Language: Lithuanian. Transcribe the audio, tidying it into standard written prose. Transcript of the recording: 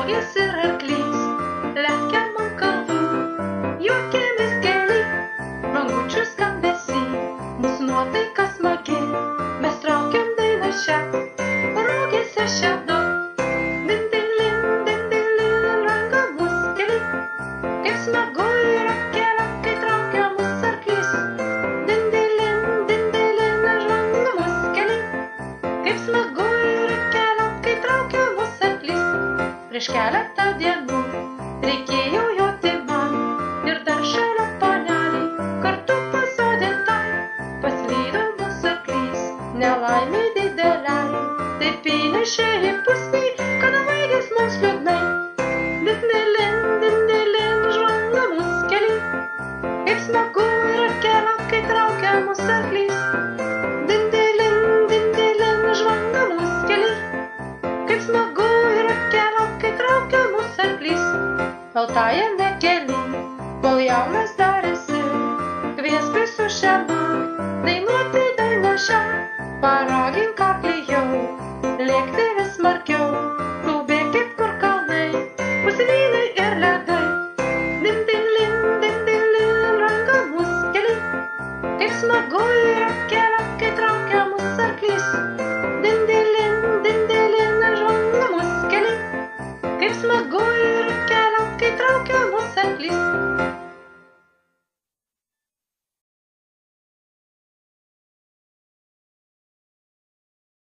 rogės ir arklys, lekiam ant kalvų, juokiamės keli, rangučių skambesį, mūsų nuotaika smagi, mes traukiam dainą šią, rogėse šedo. Dindilin, rangamus keli, kaip smagu yra keliaut, kai traukia mus arklys. Dindilin, rangamus keli, kaip smagu yra keliaut, kai traukia mus arklys. Prieš keletą dienų reikėjo joti man ir dar šalia panelį kartu pasodintai. Paslydo mūsų arklys nelaimei dideliai, taip įnešė į pusnį, kad baigės mums liūdnai. Dindilin, žvangamus keli, kaip smagu yra keliaut, kai traukia mus arklys. Dindilin, žvangamus keli, kaip smagu yra keliaut, kai traukia mus arklys. Baltajame kely, kol jaunas darėsi, kviesk visus šią naktį dainuoti dainą šią, paragink